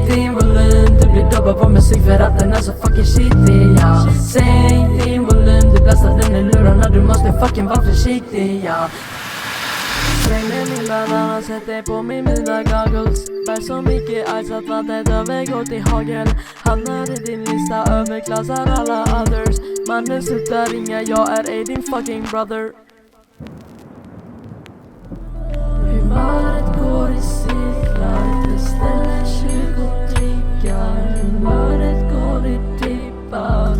din volym, du blir dobbad på musik för att den är så fucking shitig, ja. Sänk din volym, du blastar den i lurarna, du måste fucking vara försiktig, ja. Släng ner min bandana, sätt dig på mina goggles. Bär så mycket ice att vattnet övergår till hagel. Hamnar i din lista, överklassar alla others. Mannen slutar ringa, jag är ej din fucking brother. Humöret går i cirklar, det ställer 20 drickar. Humöret går i dippar,